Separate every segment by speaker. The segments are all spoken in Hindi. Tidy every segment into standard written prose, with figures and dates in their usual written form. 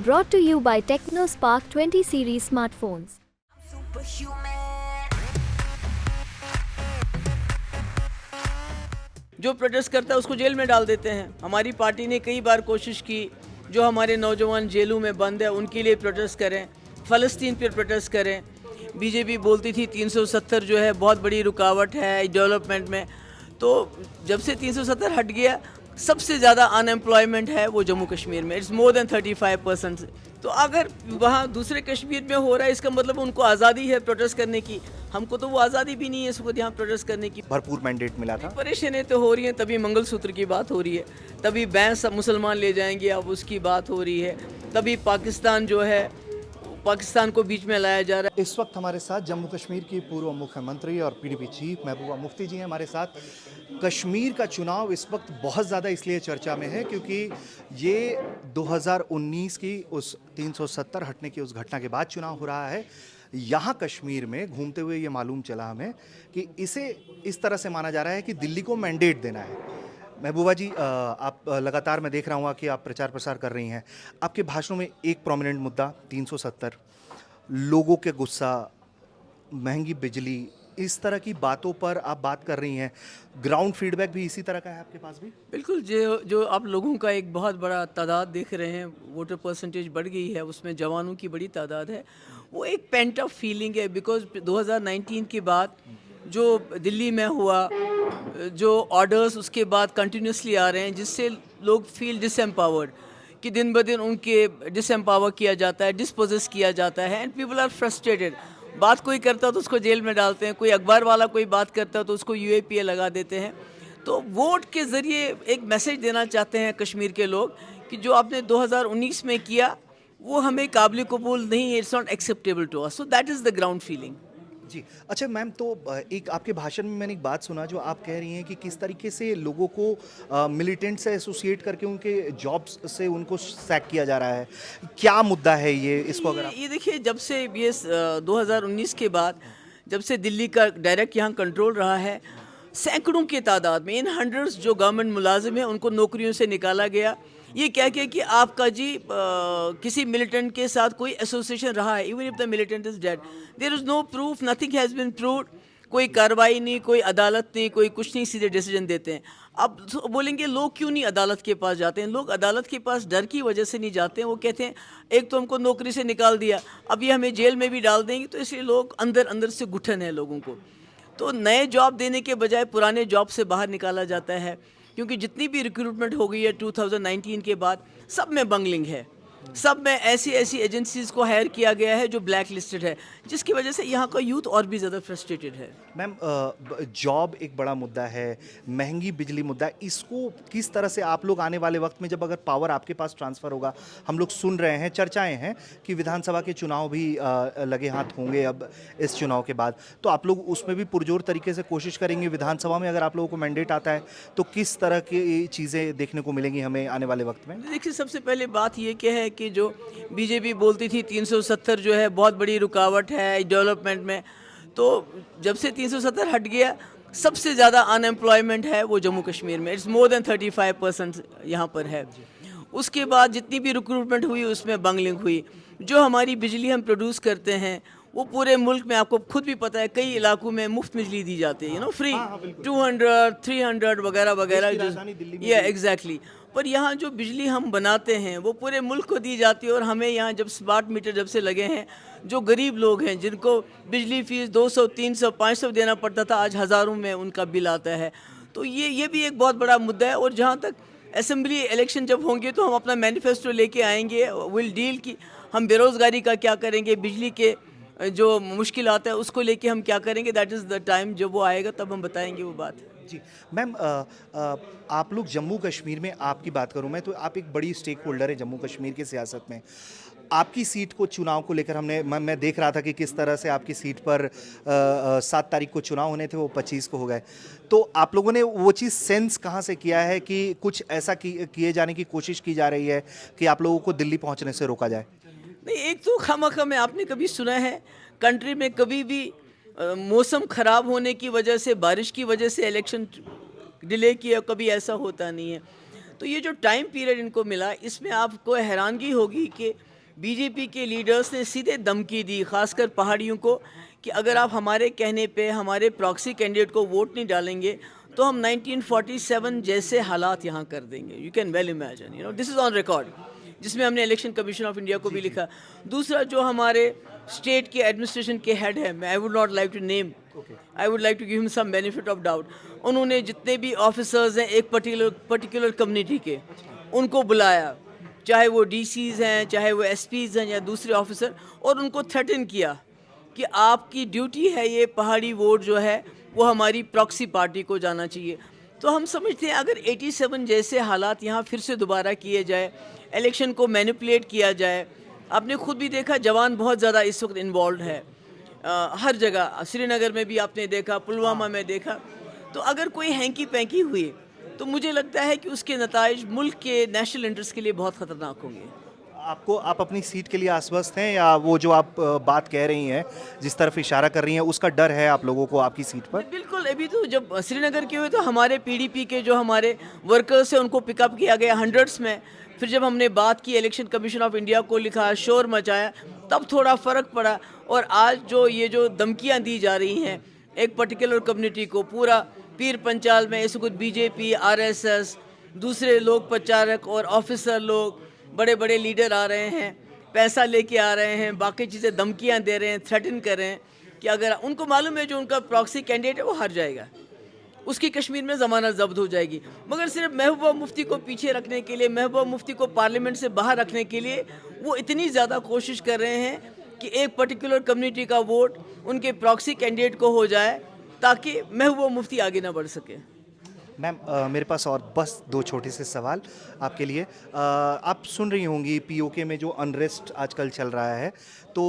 Speaker 1: Brought to you by TechnoSpark 20 series smartphones.
Speaker 2: जो प्रोटेस्ट करता है उसको जेल में डाल देते हैं। हमारी पार्टी ने कई बार कोशिश की जो हमारे नौजवान जेलों में बंद है उनके लिए प्रोटेस्ट करें, फ़लस्तीन पर प्रोटेस्ट करें। बीजेपी बोलती थी 370 जो है बहुत बड़ी रुकावट है डेवलपमेंट में, तो जब से 370 हट गया सबसे ज़्यादा अनएम्प्लॉयमेंट है वो जम्मू कश्मीर में, इट्स मोर देन 35%। तो अगर वहाँ दूसरे कश्मीर में हो रहा है इसका मतलब उनको आज़ादी है प्रोटेस्ट करने की, हमको तो वो आज़ादी भी नहीं है इसको यहाँ प्रोटेस्ट करने की।
Speaker 3: भरपूर मैंडेट मिला था।
Speaker 2: परेशानी तो हो रही है, तभी मंगलसूत्र की बात हो रही है, तभी बैंस मुसलमान ले जाएंगे अब उसकी बात हो रही है, तभी पाकिस्तान जो है पाकिस्तान को बीच में लाया जा रहा है।
Speaker 3: इस वक्त हमारे साथ जम्मू कश्मीर की पूर्व मुख्यमंत्री और पीडीपी चीफ महबूबा मुफ्ती जी हैं हमारे साथ। कश्मीर का चुनाव इस वक्त बहुत ज़्यादा इसलिए चर्चा में है क्योंकि ये 2019 की उस 370 हटने की उस घटना के बाद चुनाव हो रहा है। यहाँ कश्मीर में घूमते हुए ये मालूम चला हमें कि इसे इस तरह से माना जा रहा है कि दिल्ली को मैंडेट देना है। महबूबा जी, आप लगातार मैं देख रहा हूँ कि आप प्रचार प्रसार कर रही हैं। आपके भाषणों में एक प्रोमिनेंट मुद्दा 370, लोगों के गुस्सा, महंगी बिजली, इस तरह की बातों पर आप बात कर रही हैं। ग्राउंड फीडबैक भी इसी तरह का है आपके पास भी?
Speaker 2: बिल्कुल, जो आप लोगों का एक बहुत बड़ा तादाद देख रहे हैं, वोटर परसेंटेज बढ़ गई है, उसमें जवानों की बड़ी तादाद है, वो एक पेंट अप फीलिंग है। बिकॉज 2019 के बाद जो दिल्ली में हुआ, जो ऑर्डर्स उसके बाद कंटिन्यूसली आ रहे हैं जिससे लोग फील डिसएम्पावर्ड कि दिन ब दिन उनके डिसएम्पावर किया जाता है, डिस्पोजेस किया जाता है एंड पीपल आर फ्रस्ट्रेटेड। बात कोई करता है तो उसको जेल में डालते हैं, कोई अखबार वाला कोई बात करता है तो उसको यूएपीए लगा देते हैं। तो वोट के ज़रिए एक मैसेज देना चाहते हैं कश्मीर के लोग कि जो आपने 2019 में किया वो हमें काबिल कबूल नहीं है, it's not acceptable to us. So that is the ground feeling.
Speaker 3: जी अच्छा मैम, तो एक आपके भाषण में मैंने एक बात सुना जो आप कह रही हैं कि किस तरीके से लोगों को मिलिटेंट से एसोसिएट करके उनके जॉब्स से उनको सैक किया जा रहा है। क्या मुद्दा है ये? इसको अगर आप...
Speaker 2: ये देखिए, जब से ये 2019 के बाद जब से दिल्ली का डायरेक्ट यहाँ कंट्रोल रहा है, सैकड़ों की तादाद में इन हंड्रेड्स जो गवर्नमेंट मुलाजिम हैं उनको नौकरियों से निकाला गया। ये क्या क्या कि आपका जी किसी मिलिटेंट के साथ कोई एसोसिएशन रहा है, even if the militant is dead, there is no proof, nothing has been proved. कोई कार्रवाई नहीं, कोई अदालत नहीं, कोई कुछ नहीं, सीधे डिसीजन देते हैं। अब बोलेंगे लोग क्यों नहीं अदालत के पास जाते हैं? लोग अदालत के पास डर की वजह से नहीं जाते हैं। वो कहते हैं एक तो हमको नौकरी से निकाल दिया, अब ये हमें जेल में भी डाल देंगे, तो इसलिए लोग अंदर अंदर से घुटन है लोगों को। तो नए जॉब देने के बजाय पुराने जॉब से बाहर निकाला जाता है, क्योंकि जितनी भी रिक्रूटमेंट हो गई है 2019 के बाद सब में बंगलिंग है, सब में ऐसी ऐसी एजेंसीज़ को हायर किया गया है जो ब्लैक लिस्टेड है, जिसकी वजह से यहाँ का यूथ और भी ज़्यादा फ्रस्ट्रेटेड है।
Speaker 3: मैम, जॉब एक बड़ा मुद्दा है, महंगी बिजली मुद्दा है। इसको किस तरह से आप लोग आने वाले वक्त में जब अगर पावर आपके पास ट्रांसफ़र होगा, हम लोग सुन रहे हैं, चर्चाएं हैं कि विधानसभा के चुनाव भी लगे हाथ होंगे अब इस चुनाव के बाद, तो आप लोग उसमें भी पुरजोर तरीके से कोशिश करेंगे? विधानसभा में अगर आप लोगों को मैंडेट आता है तो किस तरह की चीज़ें देखने को मिलेंगी हमें आने वाले वक्त में?
Speaker 2: देखिए, सबसे पहले बात ये क्या है कि जो बीजेपी बोलती थी 370 जो है बहुत बड़ी रुकावट है डेवलपमेंट में, तो जब से 370 हट गया सबसे ज़्यादा अनएम्प्लॉयमेंट है वो जम्मू कश्मीर में, इट्स मोर देन 35% यहाँ पर है। उसके बाद जितनी भी रिक्रूटमेंट हुई उसमें बंगलिंग हुई। जो हमारी बिजली हम प्रोड्यूस करते हैं वो पूरे मुल्क में, आपको खुद भी पता है, कई इलाकों में मुफ्त बिजली दी जाती है, फ्री, 200 300 वगैरह वगैरह, या एग्जैक्टली। पर यहाँ जो बिजली हम बनाते हैं वो पूरे मुल्क को दी जाती है, और हमें यहाँ जब स्मार्ट मीटर जब से लगे हैं, जो गरीब लोग हैं जिनको बिजली फीस 200 300 500 देना पड़ता था, आज हज़ारों में उनका बिल आता है। तो ये भी एक बहुत बड़ा मुद्दा है। और जहाँ तक असेंबली इलेक्शन जब होंगे तो हम अपना मैनिफेस्टो लेके आएंगे, विल डील की हम बेरोज़गारी का क्या करेंगे, बिजली के जो मुश्किल आता है उसको लेके हम क्या करेंगे। दैट इज़ द टाइम, जब वो आएगा तब हम बताएंगे वो बात।
Speaker 3: जी मैम, आप लोग जम्मू कश्मीर में, आपकी बात करूं मैं तो आप एक बड़ी स्टेक होल्डर है जम्मू कश्मीर की सियासत में। आपकी सीट को चुनाव को लेकर मैं देख रहा था कि किस तरह से आपकी सीट पर 7 तारीख को चुनाव होने थे, वो 25 को हो गए। तो आप लोगों ने वो चीज़ सेंस कहाँ से किया है कि कुछ ऐसा किए जाने की कोशिश की जा रही है कि आप लोगों को दिल्ली पहुँचने से रोका जाए?
Speaker 2: नहीं, एक तो खामखा में आपने कभी सुना है कंट्री में कभी भी मौसम ख़राब होने की वजह से, बारिश की वजह से इलेक्शन डिले किया? कभी ऐसा होता नहीं है। तो ये जो टाइम पीरियड इनको मिला, इसमें आपको हैरानगी होगी कि बीजेपी के लीडर्स ने सीधे धमकी दी, खासकर पहाड़ियों को, कि अगर आप हमारे कहने पे हमारे प्रॉक्सी कैंडिडेट को वोट नहीं डालेंगे तो हम 1947 जैसे हालात यहाँ कर देंगे। You can well imagine, you know, this is on record, जिसमें हमने इलेक्शन कमीशन ऑफ इंडिया को भी लिखा। दूसरा, जो हमारे स्टेट के एडमिनिस्ट्रेशन के हेड है, I would not like to name, I would like to give him some benefit of doubt, उन्होंने जितने भी ऑफिसर्स हैं एक पर्टिकुलर कम्युनिटी के, उनको बुलाया, चाहे वो डीसीज हैं, चाहे वो एसपीज हैं या दूसरे ऑफिसर, और उनको थ्रेटन किया कि आपकी ड्यूटी है ये पहाड़ी वोट जो है वो हमारी प्रॉक्सी पार्टी को जाना चाहिए। तो हम समझते हैं अगर 87 जैसे हालात यहाँ फिर से दोबारा किए जाए, इलेक्शन को मैनिपुलेट किया जाए, आपने खुद भी देखा जवान बहुत ज़्यादा इस वक्त इन्वॉल्व है, हर जगह, श्रीनगर में भी आपने देखा, पुलवामा में देखा, तो अगर कोई हैंकी पैंकी हुई तो मुझे लगता है कि उसके नताइज मुल्क के नेशनल इंटरेस्ट के लिए बहुत ख़तरनाक होंगे।
Speaker 3: आप अपनी सीट के लिए आश्वस्त हैं, या वो जो आप बात कह रही हैं, जिस तरफ इशारा कर रही हैं, उसका डर है आप लोगों को आपकी सीट पर?
Speaker 2: बिल्कुल, अभी तो जब श्रीनगर के हुए तो हमारे पीडीपी के जो हमारे वर्कर्स हैं उनको पिकअप किया गया हंड्रेड्स में। फिर जब हमने बात की, इलेक्शन कमीशन ऑफ इंडिया को लिखा, शोर मचाया, तब थोड़ा फ़र्क पड़ा। और आज जो ये जो धमकियाँ दी जा रही हैं एक पर्टिकुलर कम्युनिटी को, पूरा पीर पंचाल में इस वक्त बीजेपी, आरएसएस, दूसरे लोग प्रचारक और ऑफिसर लोग, बड़े बड़े लीडर आ रहे हैं, पैसा लेके आ रहे हैं, बाकी चीज़ें धमकियां दे रहे हैं, थ्रेटन कर रहे हैं कि अगर उनको मालूम है जो उनका प्रॉक्सी कैंडिडेट है वो हार जाएगा, उसकी कश्मीर में ज़मानत जब्त हो जाएगी, मगर सिर्फ महबूबा मुफ्ती को पीछे रखने के लिए, महबूबा मुफ्ती को पार्लियामेंट से बाहर रखने के लिए वो इतनी ज़्यादा कोशिश कर रहे हैं कि एक पर्टिकुलर कम्युनिटी का वोट उनके प्रॉक्सी कैंडिडेट को हो जाए ताकि महबूबा मुफ्ती आगे ना बढ़ सके।
Speaker 3: मैम, मेरे पास और बस 2 छोटे से सवाल आपके लिए। आप सुन रही होंगी पीओके में जो अनरेस्ट आजकल चल रहा है, तो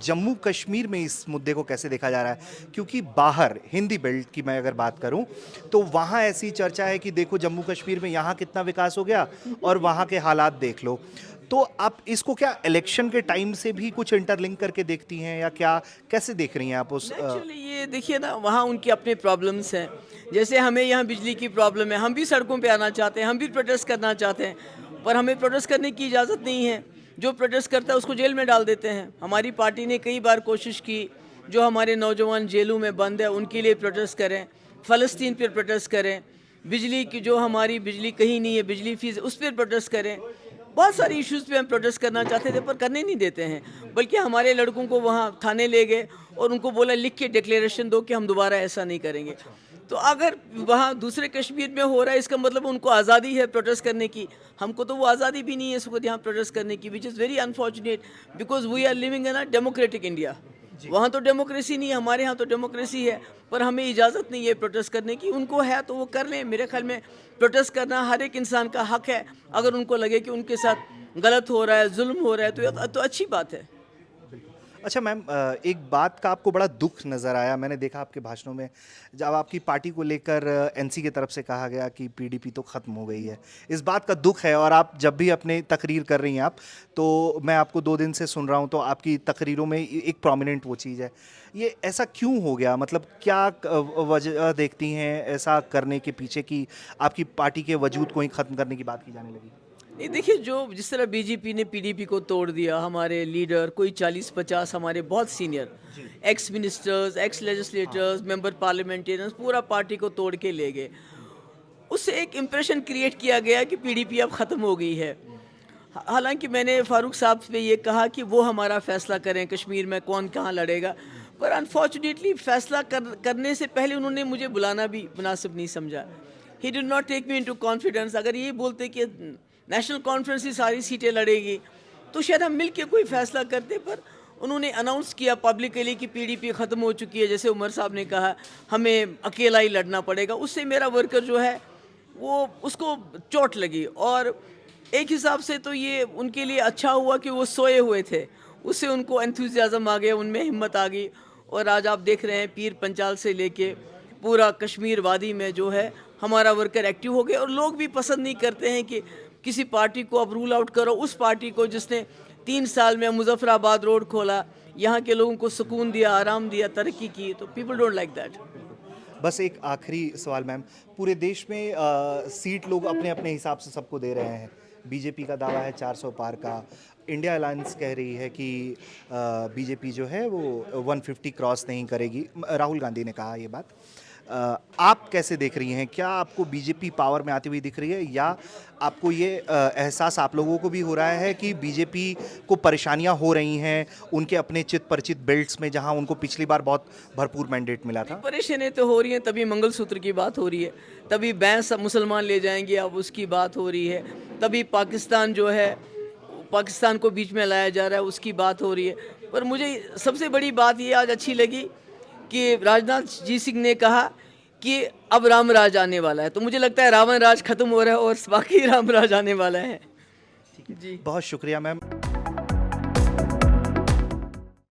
Speaker 3: जम्मू कश्मीर में इस मुद्दे को कैसे देखा जा रहा है? क्योंकि बाहर हिंदी बेल्ट की मैं अगर बात करूं तो वहाँ ऐसी चर्चा है कि देखो जम्मू कश्मीर में यहाँ कितना विकास हो गया और वहाँ के हालात देख लो। तो आप इसको क्या इलेक्शन के टाइम से भी कुछ इंटरलिंक करके देखती हैं, या क्या, कैसे देख रही हैं आप उस?
Speaker 2: एक्चुअली ये देखिए ना, वहाँ उनके अपने प्रॉब्लम्स हैं, जैसे हमें यहाँ बिजली की प्रॉब्लम है, हम भी सड़कों पे आना चाहते हैं, हम भी प्रोटेस्ट करना चाहते हैं, पर हमें प्रोटेस्ट करने की इजाज़त नहीं है। जो प्रोटेस्ट करता है उसको जेल में डाल देते हैं। हमारी पार्टी ने कई बार कोशिश की, जो हमारे नौजवान जेलों में बंद है उनके लिए प्रोटेस्ट करें, फ़लस्तीन पर प्रोटेस्ट करें, बिजली की जो हमारी बिजली कहीं नहीं है, बिजली फीस, उस पर प्रोटेस्ट करें। बहुत सारे इश्यूज़ पे हम प्रोटेस्ट करना चाहते थे पर करने नहीं देते हैं, बल्कि हमारे लड़कों को वहाँ थाने ले गए और उनको बोला लिख के डिक्लेरेशन दो कि हम दोबारा ऐसा नहीं करेंगे। तो अगर वहाँ दूसरे कश्मीर में हो रहा है इसका मतलब उनको आज़ादी है प्रोटेस्ट करने की, हमको तो वो आज़ादी भी नहीं है इस वक्त यहाँ प्रोटेस्ट करने की, which is very unfortunate because we are living in a democratic India. वहाँ तो डेमोक्रेसी नहीं है, हमारे यहाँ तो डेमोक्रेसी है, पर हमें इजाज़त नहीं है प्रोटेस्ट करने की। उनको है तो वो कर लें, मेरे ख्याल में प्रोटेस्ट करना हर एक इंसान का हक है। अगर उनको लगे कि उनके साथ गलत हो रहा है, जुल्म हो रहा है, तो ये तो अच्छी बात है।
Speaker 3: अच्छा मैम, एक बात का आपको बड़ा दुख नज़र आया, मैंने देखा आपके भाषणों में, जब आपकी पार्टी को लेकर एनसी की तरफ से कहा गया कि पीडीपी तो ख़त्म हो गई है, इस बात का दुख है। और आप जब भी अपने तकरीर कर रही हैं आप, तो मैं आपको 2 दिन से सुन रहा हूं, तो आपकी तकरीरों में एक प्रोमिनेंट वो चीज़ है। ये ऐसा क्यों हो गया? मतलब क्या वजह देखती हैं ऐसा करने के पीछे कि आपकी पार्टी के वजूद को ही ख़त्म करने की बात की जाने लगी?
Speaker 2: नहीं देखिए, जो जिस तरह बीजेपी ने पीडीपी को तोड़ दिया, हमारे लीडर कोई 40-50 हमारे बहुत senior x ministers, x legislators, member parliamentarians पूरा पार्टी को तोड़ के ले गए, उससे एक इम्प्रेशन क्रिएट किया गया कि पीडीपी अब ख़त्म हो गई है। हालांकि मैंने फारूक साहब से ये कहा कि वो हमारा फ़ैसला करें कश्मीर में कौन कहाँ लड़ेगा, पर अनफॉर्चुनेटली फ़ैसला करने से पहले उन्होंने मुझे बुलाना भी मुनासिब नहीं समझा। He did not take me into confidence. अगर ये बोलते कि नेशनल कॉन्फ्रेंस की सारी सीटें लड़ेगी तो शायद हम मिल के कोई फ़ैसला करते, पर उन्होंने अनाउंस किया पब्लिकली कि पीडीपी ख़त्म हो चुकी है, जैसे उमर साहब ने कहा हमें अकेला ही लड़ना पड़ेगा। उससे मेरा वर्कर जो है वो उसको चोट लगी, और एक हिसाब से तो ये उनके लिए अच्छा हुआ कि वो सोए हुए थे, उससे उनको एंथुसियाज़म आ गया, उनमें हिम्मत आ गई। और आज आप देख रहे हैं पीर पंचाल से लेके पूरा कश्मीर वादी में जो है हमारा वर्कर एक्टिव हो गए, और लोग भी पसंद नहीं करते हैं कि किसी पार्टी को अब रूल आउट करो, उस पार्टी को जिसने 3 साल में मुजफ्फराबाद रोड खोला, यहाँ के लोगों को सुकून दिया, आराम दिया, तरक्की की, तो पीपल डोंट लाइक दैट।
Speaker 3: बस एक आखिरी सवाल मैम, पूरे देश में सीट लोग अपने अपने हिसाब से सबको दे रहे हैं। बीजेपी का दावा है 400 पार का, इंडिया अलायंस कह रही है कि बीजेपी जो है वो 150 क्रॉस नहीं करेगी। राहुल गांधी ने कहा ये बात। आप कैसे देख रही हैं? क्या आपको बीजेपी पावर में आती हुई दिख रही है, या आपको ये एहसास आप लोगों को भी हो रहा है कि बीजेपी को परेशानियां हो रही हैं उनके अपने चित परिचित बेल्ट्स में, जहां उनको पिछली बार बहुत भरपूर मैंडेट मिला था?
Speaker 2: परेशानी तो हो रही है, तभी मंगलसूत्र की बात हो रही है, तभी बैंस सब मुसलमान ले जाएंगे अब उसकी बात हो रही है, तभी पाकिस्तान जो है पाकिस्तान को बीच में लाया जा रहा है उसकी बात हो रही है। पर मुझे सबसे बड़ी बात ये आज अच्छी लगी कि राजनाथ जी सिंह ने कहा कि अब राम राज आने वाला है, तो मुझे लगता है रावण राज खत्म हो रहा है और बाकी राम राज आने वाला है। जी
Speaker 3: बहुत शुक्रिया मैम।